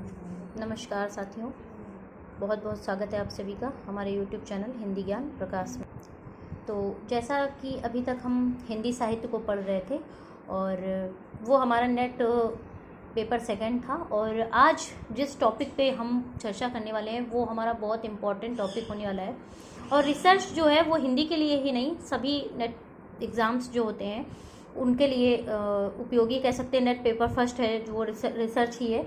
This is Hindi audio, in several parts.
नमस्कार साथियों, बहुत बहुत स्वागत है आप सभी का हमारे YouTube चैनल हिंदी ज्ञान प्रकाश में। तो जैसा कि अभी तक हम हिंदी साहित्य को पढ़ रहे थे और वो हमारा नेट पेपर सेकंड था, और आज जिस टॉपिक पे हम चर्चा करने वाले हैं वो हमारा बहुत इम्पॉर्टेंट टॉपिक होने वाला है। और रिसर्च जो है वो हिंदी के लिए ही नहीं, सभी नेट एग्ज़ाम्स जो होते हैं उनके लिए उपयोगी कह सकते हैं। नेट पेपर फर्स्ट है जो रिसर्च ही है।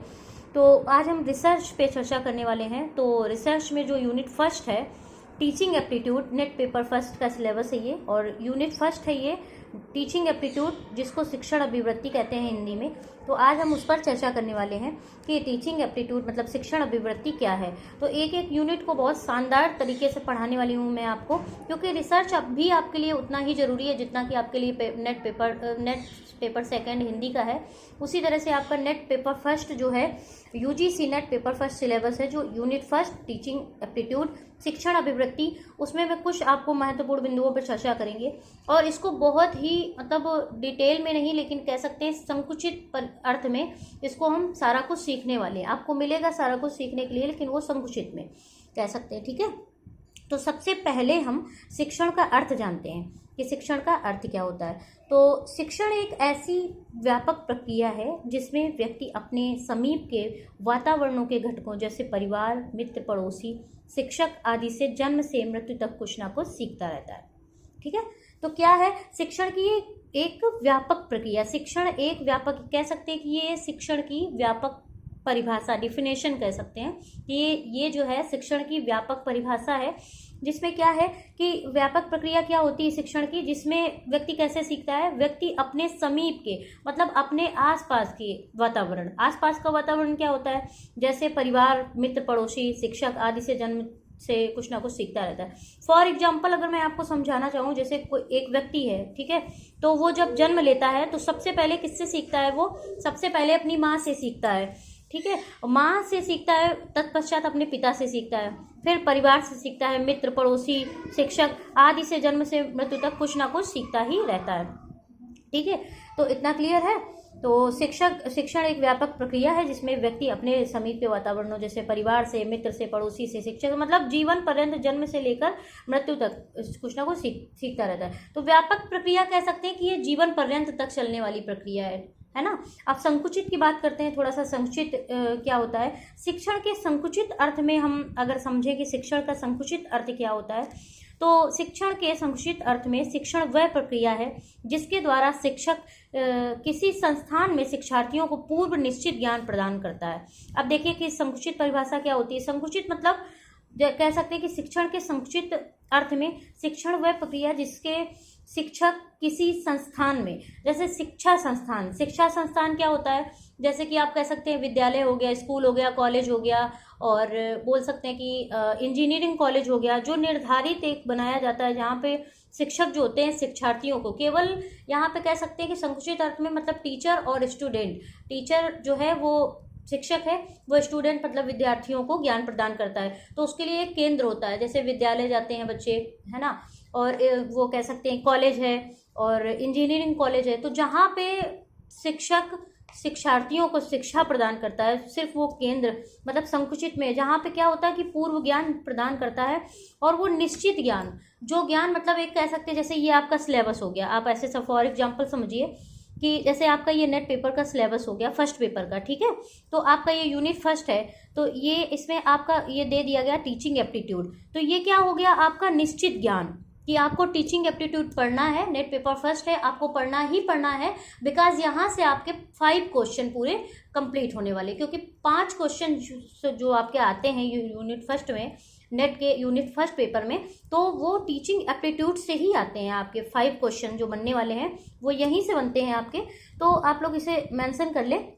तो आज हम रिसर्च पे चर्चा करने वाले हैं। तो रिसर्च में जो यूनिट फर्स्ट है teaching aptitude, net paper first का सिलेबस है ये, और यूनिट फर्स्ट है ये टीचिंग एप्टीट्यूड, जिसको शिक्षण अभिवृत्ति कहते हैं हिंदी में। तो आज हम उस पर चर्चा करने वाले हैं कि टीचिंग एप्टीट्यूड मतलब शिक्षण अभिवृत्ति क्या है। तो एक एक यूनिट को बहुत शानदार तरीके से पढ़ाने वाली हूँ मैं आपको, क्योंकि रिसर्च अब भी आपके लिए उतना ही ज़रूरी है जितना कि आपके लिए नेट पेपर सेकंड हिंदी का है। उसी तरह से आपका नेट पेपर फर्स्ट जो है UGC net paper first syllabus है, जो यूनिट फर्स्ट टीचिंग एप्टीट्यूड शिक्षण अभिवृत्ति, उसमें मैं कुछ आपको महत्वपूर्ण बिंदुओं पर चर्चा करेंगे। और इसको बहुत ही मतलब डिटेल में नहीं, लेकिन कह सकते हैं संकुचित अर्थ में इसको हम सारा कुछ सीखने वाले हैं। आपको मिलेगा सारा कुछ सीखने के लिए, लेकिन वो संकुचित में कह सकते हैं, ठीक है। तो सबसे पहले हम शिक्षण का अर्थ जानते हैं कि शिक्षण का अर्थ क्या होता है। तो शिक्षण एक ऐसी व्यापक प्रक्रिया है जिसमें व्यक्ति अपने समीप के वातावरणों के घटकों जैसे परिवार, मित्र, पड़ोसी, शिक्षक आदि से जन्म से मृत्यु तक कुछ ना कुछ सीखता रहता है, ठीक है। तो क्या है शिक्षण की एक व्यापक प्रक्रिया। शिक्षण एक व्यापक कह सकते हैं कि ये शिक्षण की व्यापक परिभाषा, डिफिनेशन कह सकते हैं कि ये जो है शिक्षण की व्यापक परिभाषा है, जिसमें क्या है कि व्यापक प्रक्रिया क्या होती है शिक्षण की, जिसमें व्यक्ति कैसे सीखता है। व्यक्ति अपने समीप के मतलब अपने आसपास के वातावरण, आसपास का वातावरण क्या होता है, जैसे परिवार, मित्र, पड़ोसी, शिक्षक आदि से जन्म से कुछ ना कुछ सीखता रहता है। फॉर एग्जाम्पल अगर मैं आपको समझाना चाहूँ, जैसे कोई एक व्यक्ति है, ठीक है, तो वो जब जन्म लेता है तो सबसे पहले किससे सीखता है, वो सबसे पहले अपनी माँ से सीखता है, ठीक है। माँ से सीखता है, तत्पश्चात अपने पिता से सीखता है, फिर परिवार से सीखता है, मित्र, पड़ोसी, शिक्षक आदि से जन्म से मृत्यु तक कुछ ना कुछ सीखता ही रहता है, ठीक है। तो इतना क्लियर है। तो शिक्षण एक व्यापक प्रक्रिया है जिसमें व्यक्ति अपने समीप के वातावरणों जैसे परिवार से, मित्र से, पड़ोसी से, शिक्षक मतलब जीवन पर्यंत जन्म से लेकर मृत्यु तक कुछ ना कुछ सीखता रहता है। तो व्यापक प्रक्रिया कह सकते हैं कि ये जीवन पर्यंत तक चलने वाली प्रक्रिया है ना। अब संकुचित की बात करते हैं, थोड़ा सा संकुचित क्या होता है। शिक्षण के संकुचित अर्थ में हम अगर समझें कि शिक्षण का संकुचित अर्थ क्या होता है, तो शिक्षण के संकुचित अर्थ में शिक्षण वह प्रक्रिया है जिसके द्वारा शिक्षक किसी संस्थान में शिक्षार्थियों को पूर्व निश्चित ज्ञान प्रदान करता है। अब देखिए कि संकुचित परिभाषा क्या होती है। संकुचित मतलब कह सकते हैं कि शिक्षण के संकुचित अर्थ में शिक्षण वह प्रक्रिया जिसके शिक्षक किसी संस्थान में, जैसे शिक्षा संस्थान क्या होता है, जैसे कि आप कह सकते हैं विद्यालय हो गया, स्कूल हो गया, कॉलेज हो गया, और बोल सकते हैं कि इंजीनियरिंग कॉलेज हो गया, जो निर्धारित एक बनाया जाता है जहाँ पे शिक्षक जो होते हैं शिक्षार्थियों को केवल, यहाँ पे कह सकते हैं कि संकुचित अर्थ में मतलब टीचर और स्टूडेंट, टीचर जो है वो शिक्षक है, वो स्टूडेंट मतलब विद्यार्थियों को ज्ञान प्रदान करता है। तो उसके लिए एक केंद्र होता है, जैसे विद्यालय जाते हैं बच्चे, है ना, और वो कह सकते हैं कॉलेज है और इंजीनियरिंग कॉलेज है, तो जहाँ पे शिक्षक शिक्षार्थियों को शिक्षा प्रदान करता है, सिर्फ वो केंद्र मतलब संकुचित में, जहाँ पे क्या होता है कि पूर्व ज्ञान प्रदान करता है, और वो निश्चित ज्ञान, जो ज्ञान मतलब एक कह सकते हैं जैसे ये आपका सिलेबस हो गया। आप ऐसे सब फॉर एग्जाम्पल समझिए कि जैसे आपका ये नेट पेपर का सिलेबस हो गया फर्स्ट पेपर का, ठीक है। तो आपका ये यूनिट फर्स्ट है, तो ये इसमें आपका ये दे दिया गया टीचिंग एप्टीट्यूड। तो ये क्या हो गया आपका निश्चित ज्ञान कि आपको टीचिंग एप्टीट्यूड पढ़ना है, नेट पेपर फर्स्ट है, आपको पढ़ना ही पढ़ना है, बिकॉज यहाँ से आपके 5 क्वेश्चन पूरे कंप्लीट होने वाले, क्योंकि 5 क्वेश्चन जो आपके आते हैं यूनिट फर्स्ट में, नेट के यूनिट फर्स्ट पेपर में, तो वो टीचिंग एप्टीट्यूड से ही आते हैं। आपके 5 क्वेश्चन जो बनने वाले हैं वो यहीं से बनते हैं आपके। तो आप लोग इसे मेंशन कर लें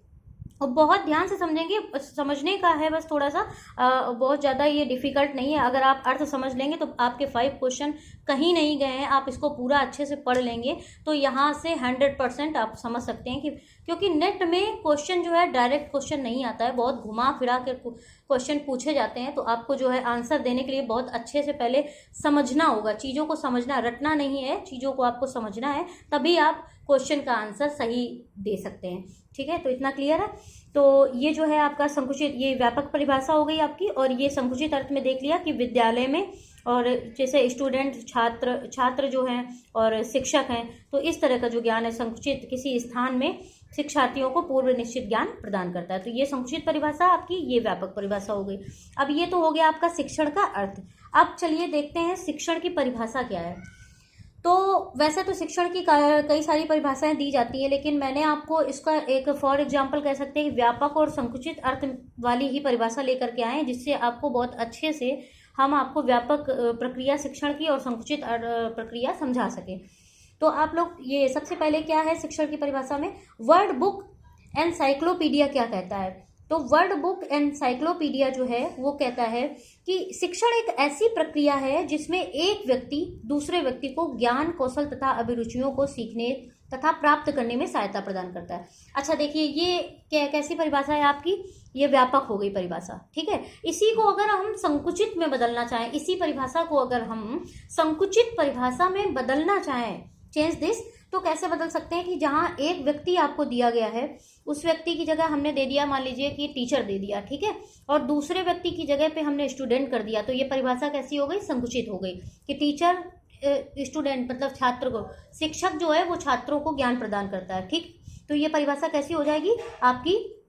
और बहुत ध्यान से समझेंगे, समझने का है बस थोड़ा सा, बहुत ज़्यादा ये डिफ़िकल्ट नहीं है। अगर आप अर्थ समझ लेंगे तो आपके 5 क्वेश्चन कहीं नहीं गए हैं, आप इसको पूरा अच्छे से पढ़ लेंगे तो यहाँ से 100% आप समझ सकते हैं कि, क्योंकि नेट में क्वेश्चन जो है डायरेक्ट क्वेश्चन नहीं आता है, बहुत घुमा फिरा कर क्वेश्चन पूछे जाते हैं। तो आपको जो है आंसर देने के लिए बहुत अच्छे से पहले समझना होगा, चीज़ों को समझना, रटना नहीं है, चीज़ों को आपको समझना है, तभी आप क्वेश्चन का आंसर सही दे सकते हैं। ठीक है, तो इतना क्लियर है। तो ये जो है आपका संकुचित, ये व्यापक परिभाषा हो गई आपकी। और ये संकुचित अर्थ में देख लिया कि विद्यालय में और जैसे स्टूडेंट, छात्र जो हैं और शिक्षक हैं, तो इस तरह का जो ज्ञान है संकुचित किसी स्थान में शिक्षार्थियों को पूर्व निश्चित ज्ञान प्रदान करता है। तो ये संकुचित परिभाषा आपकी, ये व्यापक परिभाषा हो गई। अब ये तो हो गया आपका शिक्षण का अर्थ। अब चलिए देखते हैं शिक्षण की परिभाषा क्या है। तो वैसे तो शिक्षण की कई सारी परिभाषाएं दी जाती है, लेकिन मैंने आपको इसका एक फॉर एग्जांपल कह सकते हैं कि व्यापक और संकुचित अर्थ वाली ही परिभाषा लेकर के आए, जिससे आपको बहुत अच्छे से हम आपको व्यापक प्रक्रिया शिक्षण की और संकुचित प्रक्रिया समझा सके। तो आप लोग ये सबसे पहले क्या है शिक्षण की परिभाषा में, वर्ड बुक एनसाइक्लोपीडिया क्या कहता है। तो वर्ड बुक एनसाइक्लोपीडिया जो है वो कहता है कि शिक्षण एक ऐसी प्रक्रिया है जिसमें एक व्यक्ति दूसरे व्यक्ति को ज्ञान, कौशल तथा अभिरुचियों को सीखने तथा प्राप्त करने में सहायता प्रदान करता है। अच्छा देखिए, ये कैसी परिभाषा है आपकी, ये व्यापक हो गई परिभाषा। ठीक है, इसी को अगर हम संकुचित में बदलना चाहें, इसी परिभाषा को अगर हम संकुचित परिभाषा में बदलना चाहें, चेंज दिस, तो कैसे बदल सकते हैं कि जहां एक व्यक्ति आपको दिया गया है, उस व्यक्ति की जगह हमने दे दिया, मान लीजिए कि टीचर दे दिया, ठीक है, और दूसरे व्यक्ति की जगह पे हमने स्टूडेंट कर दिया, तो ये परिभाषा कैसी हो गई, संकुचित हो गई कि टीचर स्टूडेंट मतलब छात्र को, शिक्षक जो है वो छात्रों को ज्ञान प्रदान करता है। ठीक, तो ये परिभाषा कैसी हो जाएगी आपकी,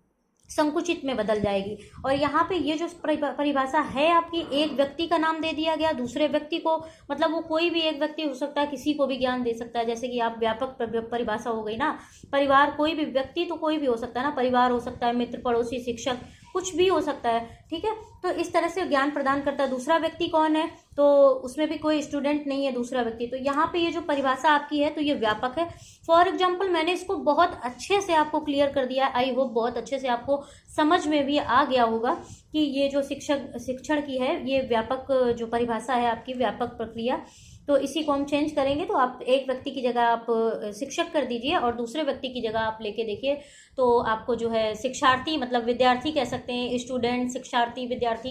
संकुचित में बदल जाएगी। और यहाँ पे ये जो परिभाषा है आपकी, एक व्यक्ति का नाम दे दिया गया दूसरे व्यक्ति को, मतलब वो कोई भी एक व्यक्ति हो सकता है, किसी को भी ज्ञान दे सकता है। जैसे कि आप व्यापक परिभाषा हो गई ना, परिवार, कोई भी व्यक्ति तो कोई भी हो सकता है ना, परिवार हो सकता है, मित्र, पड़ोसी, शिक्षक, कुछ भी हो सकता है। ठीक है, तो इस तरह से ज्ञान प्रदान करता है। दूसरा व्यक्ति कौन है, तो उसमें भी कोई स्टूडेंट नहीं है दूसरा व्यक्ति। तो यहाँ पे ये जो परिभाषा आपकी है तो ये व्यापक है। फॉर एग्जाम्पल मैंने इसको बहुत अच्छे से आपको क्लियर कर दिया, आई होप बहुत अच्छे से आपको समझ में भी आ गया होगा कि ये जो शिक्षण की है ये व्यापक जो परिभाषा है आपकी, व्यापक प्रक्रिया। तो इसी को हम चेंज करेंगे, तो आप एक व्यक्ति की जगह आप शिक्षक कर दीजिए और दूसरे व्यक्ति की जगह आप लेके देखिए, तो आपको जो है शिक्षार्थी, मतलब विद्यार्थी कह सकते हैं, स्टूडेंट, शिक्षार्थी, विद्यार्थी,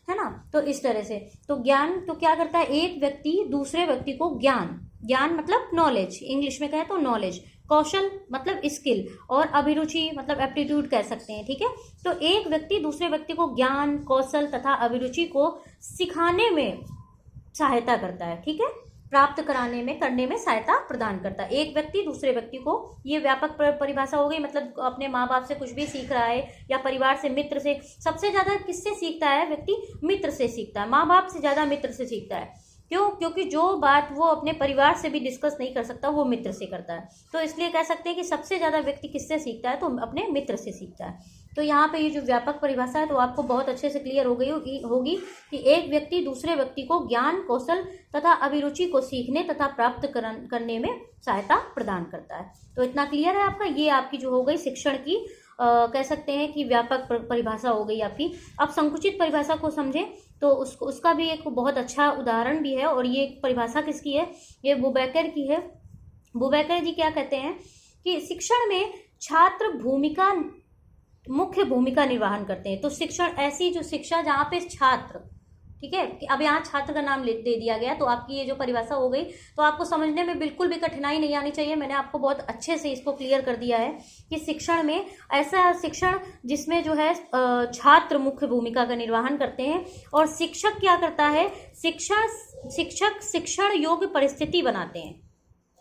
है ना। तो इस तरह से तो ज्ञान तो क्या करता है, एक व्यक्ति दूसरे व्यक्ति को ज्ञान मतलब नॉलेज, इंग्लिश में कहे तो नॉलेज, कौशल मतलब स्किल, और अभिरुचि मतलब एप्टीट्यूड कह सकते हैं। ठीक है, तो एक व्यक्ति दूसरे व्यक्ति को ज्ञान, कौशल तथा अभिरुचि को सिखाने में सहायता करता है। ठीक है, प्राप्त करने में सहायता प्रदान करता है एक व्यक्ति दूसरे व्यक्ति को। ये व्यापक परिभाषा हो गई, मतलब अपने माँ बाप से कुछ भी सीख रहा है या परिवार से, मित्र से। सबसे ज्यादा किससे सीखता है व्यक्ति, मित्र से सीखता है, माँ बाप से ज्यादा मित्र से सीखता है। क्यों, क्योंकि जो बात वो अपने परिवार से भी डिस्कस नहीं कर सकता वो मित्र से करता है। तो इसलिए कह सकते हैं कि सबसे ज्यादा व्यक्ति किससे सीखता है, तो अपने मित्र से सीखता है। तो यहाँ पे ये जो व्यापक परिभाषा है तो आपको बहुत अच्छे से क्लियर हो गई होगी कि एक व्यक्ति दूसरे व्यक्ति को ज्ञान, कौशल तथा अभिरुचि को सीखने तथा प्राप्त करने में सहायता प्रदान करता है। तो इतना क्लियर है आपका, ये आपकी जो हो गई शिक्षण की कह सकते हैं कि व्यापक परिभाषा हो गई आपकी। अब संकुचित परिभाषा को समझें तो उसका भी एक बहुत अच्छा उदाहरण भी है, और ये परिभाषा किसकी है, ये बुबेकर की है। बुबेकर जी क्या कहते हैं कि शिक्षण में छात्र मुख्य भूमिका निर्वहन करते हैं। तो शिक्षण ऐसी जो शिक्षा जहाँ पे छात्र, ठीक है, अब यहाँ छात्र का नाम दे दिया गया, तो आपकी ये जो परिभाषा हो गई, तो आपको समझने में बिल्कुल भी कठिनाई नहीं आनी चाहिए। मैंने आपको बहुत अच्छे से इसको क्लियर कर दिया है कि शिक्षण में ऐसा शिक्षण जिसमें जो है छात्र मुख्य भूमिका का निर्वहन करते हैं, और शिक्षक क्या करता है, शिक्षक शिक्षण योग्य परिस्थिति बनाते हैं।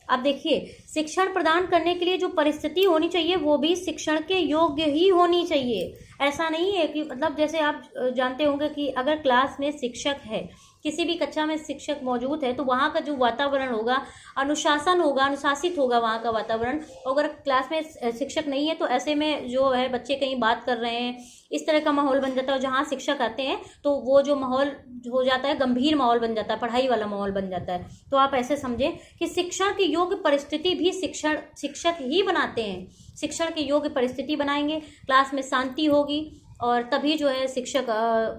अब देखिए, शिक्षण प्रदान करने के लिए जो परिस्थिति होनी चाहिए वो भी शिक्षण के योग्य ही होनी चाहिए। ऐसा नहीं है कि मतलब जैसे आप जानते होंगे कि अगर क्लास में शिक्षक है, किसी भी कक्षा में शिक्षक मौजूद है, तो वहाँ का जो वातावरण होगा, अनुशासन होगा, अनुशासित होगा वहाँ का वातावरण। अगर क्लास में शिक्षक नहीं है तो ऐसे में जो है बच्चे कहीं बात कर रहे हैं, इस तरह का माहौल बन जाता है। जहाँ शिक्षक आते हैं तो वो जो माहौल हो जाता है, गंभीर माहौल बन जाता है, पढ़ाई वाला माहौल बन जाता है। तो आप ऐसे समझें कि शिक्षण की योग्य परिस्थिति भी शिक्षक ही बनाते हैं। शिक्षण की योग्य परिस्थिति बनाएंगे, क्लास में शांति होगी, और तभी जो है शिक्षक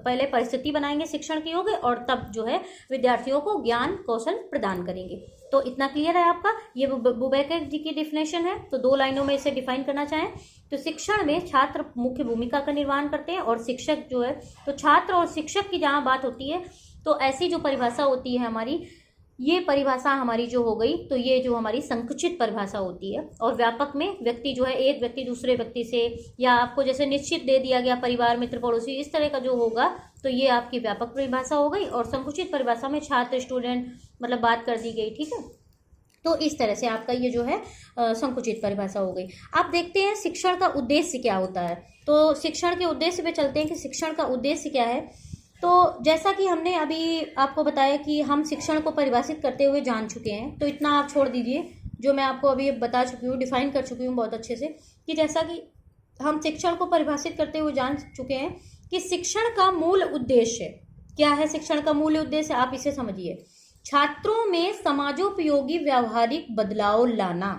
पहले परिस्थिति बनाएंगे शिक्षण की योग्य, और तब जो है विद्यार्थियों को ज्ञान, कौशल प्रदान करेंगे। तो इतना क्लियर है आपका, ये बुबेकर जी की डिफिनेशन है। तो 2 लाइनों में इसे डिफाइन करना चाहें तो शिक्षण में छात्र मुख्य भूमिका का निर्वहन करते हैं, और शिक्षक जो है, तो छात्र और शिक्षक की जहाँ बात होती है तो ऐसी जो परिभाषा होती है हमारी ये परिभाषा हमारी जो हो गई, तो ये जो हमारी संकुचित परिभाषा होती है। और व्यापक में व्यक्ति जो है एक व्यक्ति दूसरे व्यक्ति से, या आपको जैसे निश्चित दे दिया गया परिवार, मित्र, पड़ोसी, इस तरह का जो होगा तो ये आपकी व्यापक परिभाषा हो गई। और संकुचित परिभाषा में छात्र, स्टूडेंट मतलब बात कर दी गई, ठीक है। तो इस तरह से आपका ये जो है संकुचित परिभाषा हो गई। आप देखते हैं शिक्षण का उद्देश्य क्या होता है। तो शिक्षण के उद्देश्य पे चलते हैं कि शिक्षण का उद्देश्य क्या है। तो जैसा कि हमने अभी आपको बताया कि हम शिक्षण को परिभाषित करते हुए जान चुके हैं, तो इतना आप छोड़ दीजिए जो मैं आपको अभी बता चुकी हूँ, डिफाइन कर चुकी हूँ बहुत अच्छे से, कि जैसा कि हम शिक्षण को परिभाषित करते हुए जान चुके हैं कि शिक्षण का मूल उद्देश्य क्या है। शिक्षण का मूल उद्देश्य आप इसे समझिए, छात्रों में समाजोपयोगी व्यवहारिक बदलाव लाना।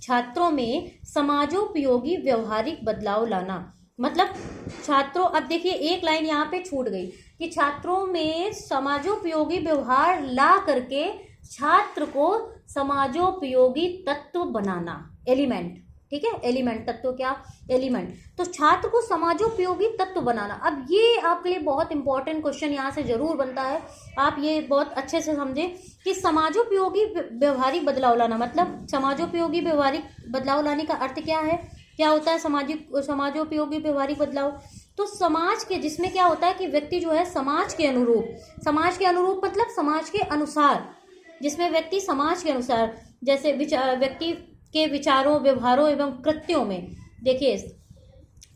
छात्रों में समाजोपयोगी व्यवहारिक बदलाव लाना मतलब छात्रों, अब देखिए एक लाइन यहाँ पे छूट गई कि छात्रों में समाजोपयोगी व्यवहार ला करके छात्र को समाजोपयोगी तत्व बनाना, एलिमेंट, ठीक है। एलिमेंट, तत्व क्या, एलिमेंट। तो छात्र को समाजोपयोगी तत्व बनाना। अब ये आपके लिए बहुत इंपॉर्टेंट क्वेश्चन यहाँ से जरूर बनता है, आप ये बहुत अच्छे से समझें कि समाजोपयोगी व्यवहारिक बदलाव लाना मतलब समाजोपयोगी व्यवहारिक बदलाव लाने का अर्थ क्या है, क्या होता है समाजोपयोगी व्यवहारिक बदलाव। तो समाज के, जिसमें क्या होता है कि व्यक्ति जो है समाज के अनुरूप मतलब समाज के अनुसार, जिसमें व्यक्ति समाज के अनुसार, जैसे व्यक्ति के विचारों, व्यवहारों एवं कृत्यों में देखिए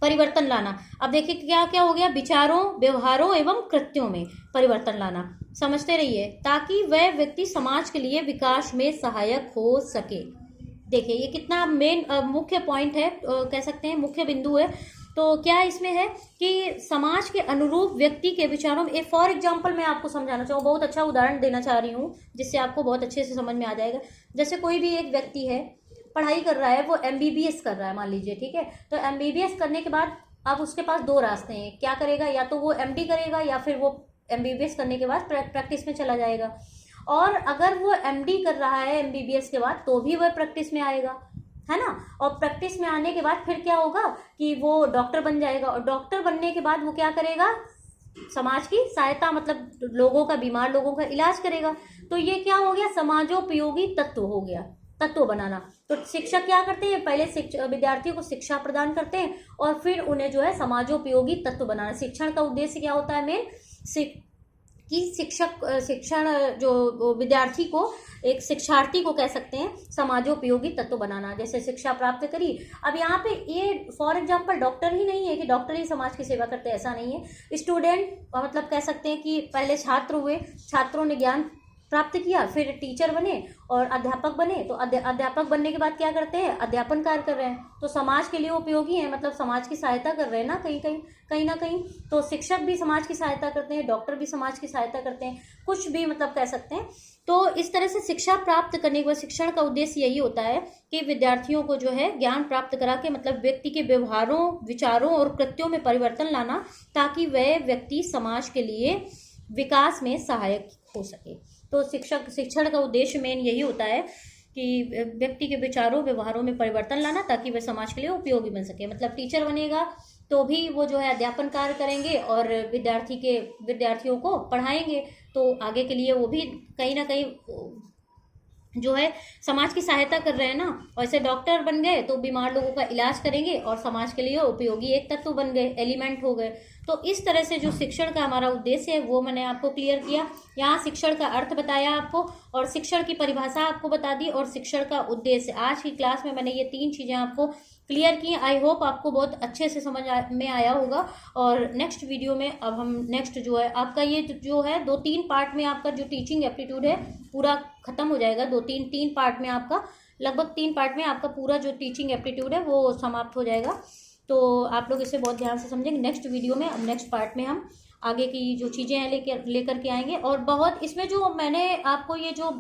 परिवर्तन लाना। अब देखिए क्या क्या हो गया, विचारों, व्यवहारों एवं कृत्यों में परिवर्तन लाना, समझते रहिए, ताकि वह व्यक्ति समाज के लिए विकास में सहायक हो सके। देखिए ये कितना मेन मुख्य पॉइंट है, कह सकते हैं मुख्य बिंदु है। तो क्या इसमें है कि समाज के अनुरूप व्यक्ति के विचारों में, फॉर एग्जाम्पल मैं आपको समझाना चाहूँ, बहुत अच्छा उदाहरण देना चाह रही हूँ जिससे आपको बहुत अच्छे से समझ में आ जाएगा। जैसे कोई भी एक व्यक्ति है, पढ़ाई कर रहा है, वो MBBS कर रहा है मान लीजिए, ठीक है। तो MBBS करने के बाद अब उसके पास दो रास्ते हैं, क्या करेगा, या तो वो MD करेगा या फिर वो MBBS करने के बाद प्रैक्टिस में चला जाएगा। और अगर वो MD कर रहा है MBBS के बाद तो भी वह प्रैक्टिस में आएगा, है ना। और प्रैक्टिस में आने के बाद फिर क्या होगा कि वो डॉक्टर बन जाएगा, और डॉक्टर बनने के बाद वो क्या करेगा, समाज की सहायता मतलब लोगों का, बीमार लोगों का इलाज करेगा। तो ये क्या हो गया, समाजोपयोगी तत्व हो गया, तत्व बनाना। तो शिक्षक क्या करते हैं, पहले विद्यार्थियों को शिक्षा प्रदान करते हैं और फिर उन्हें जो है समाजोपयोगी तत्व बनाना। शिक्षण का उद्देश्य क्या होता है मेन, कि शिक्षण जो विद्यार्थी को, एक शिक्षार्थी को कह सकते हैं समाजोपयोगी तत्व बनाना। जैसे शिक्षा प्राप्त करी, अब यहाँ पे ये फॉर एग्जांपल डॉक्टर ही नहीं है कि डॉक्टर ही समाज की सेवा करते हैं, ऐसा नहीं है। स्टूडेंट मतलब कह सकते हैं कि पहले छात्र हुए, छात्रों ने ज्ञान प्राप्त किया, फिर टीचर बने और अध्यापक बने। तो अध्यापक बनने के बाद क्या करते हैं, अध्यापन कार्य कर रहे हैं, तो समाज के लिए उपयोगी है, मतलब समाज की सहायता कर रहे हैं ना कहीं ना कहीं। तो शिक्षक भी समाज की सहायता करते हैं, डॉक्टर भी समाज की सहायता करते हैं, कुछ भी मतलब कह सकते हैं। तो इस तरह से शिक्षा प्राप्त करने के बाद शिक्षण का उद्देश्य यही होता है कि विद्यार्थियों को जो है ज्ञान प्राप्त करा के मतलब व्यक्ति के व्यवहारों, विचारों और कृत्यों में परिवर्तन लाना, ताकि वह व्यक्ति समाज के लिए विकास में सहायक हो सके। तो शिक्षण का उद्देश्य मेन यही होता है कि व्यक्ति के विचारों, व्यवहारों में परिवर्तन लाना, ताकि वह समाज के लिए उपयोगी बन सके। मतलब टीचर बनेगा तो भी वो जो है अध्यापन कार्य करेंगे और विद्यार्थियों को पढ़ाएंगे, तो आगे के लिए वो भी कहीं ना कहीं जो है समाज की सहायता कर रहे हैं ना। वैसे डॉक्टर बन गए तो बीमार लोगों का इलाज करेंगे और समाज के लिए उपयोगी एक तत्व बन गए, एलिमेंट हो गए। तो इस तरह से जो शिक्षण का हमारा उद्देश्य है वो मैंने आपको क्लियर किया। यहाँ शिक्षण का अर्थ बताया आपको, और शिक्षण की परिभाषा आपको बता दी, और शिक्षण का उद्देश्य। आज की क्लास में मैंने ये 3 चीज़ें आपको क्लियर की। आई होप आपको बहुत अच्छे से समझ में आया होगा। और नेक्स्ट वीडियो में अब हम नेक्स्ट जो है आपका ये जो है 2-3 पार्ट में आपका जो टीचिंग एप्टीट्यूड है पूरा खत्म हो जाएगा। 2-3 पार्ट में आपका, लगभग 3 पार्ट में आपका पूरा जो टीचिंग एप्टीट्यूड है वो समाप्त हो जाएगा। तो आप लोग इसे बहुत ध्यान से समझेंगे। नेक्स्ट वीडियो में, अब नेक्स्ट पार्ट में हम आगे की जो चीज़ें हैं लेकर के आएंगे। और बहुत इसमें जो मैंने आपको ये जो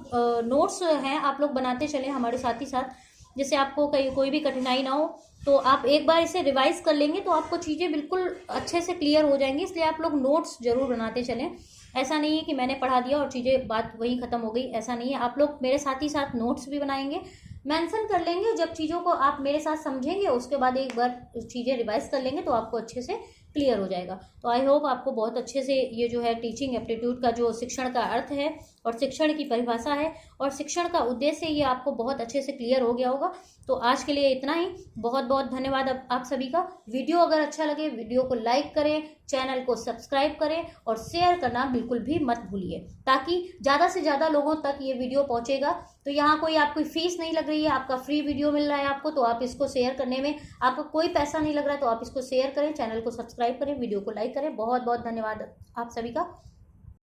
नोट्स हैं आप लोग बनाते चले हमारे साथ ही साथ, जिससे आपको कोई भी कठिनाई ना हो। तो आप एक बार इसे रिवाइज कर लेंगे तो आपको चीज़ें बिल्कुल अच्छे से क्लियर हो जाएंगी। इसलिए आप लोग नोट्स जरूर बनाते चलें। ऐसा नहीं है कि मैंने पढ़ा दिया और चीज़ें बात वहीं ख़त्म हो गई, ऐसा नहीं है। आप लोग मेरे साथ ही साथ नोट्स भी बनाएंगे, मेंशन कर लेंगे। जब चीज़ों को आप मेरे साथ समझेंगे उसके बाद एक बार चीज़ें रिवाइज कर लेंगे तो आपको अच्छे से क्लियर हो जाएगा। तो आई होप आपको बहुत अच्छे से ये जो है टीचिंग एप्टीट्यूड का जो शिक्षण का अर्थ है और शिक्षण की परिभाषा है और शिक्षण का उद्देश्य ये आपको बहुत अच्छे से क्लियर हो गया होगा। तो आज के लिए इतना ही। बहुत बहुत धन्यवाद आप सभी का। वीडियो अगर अच्छा लगे वीडियो को लाइक करें, चैनल को सब्सक्राइब करें और शेयर करना बिल्कुल भी मत भूलिए, ताकि ज़्यादा से ज़्यादा लोगों तक ये वीडियो पहुंचेगा। तो यहाँ कोई आपको फीस नहीं लग रही है, आपका फ्री वीडियो मिल रहा है आपको, तो आप इसको शेयर करने में आपको कोई पैसा नहीं लग रहा है। तो आप इसको शेयर करें, चैनल को सब्सक्राइब करें, वीडियो को लाइक करें। बहुत बहुत धन्यवाद आप सभी का।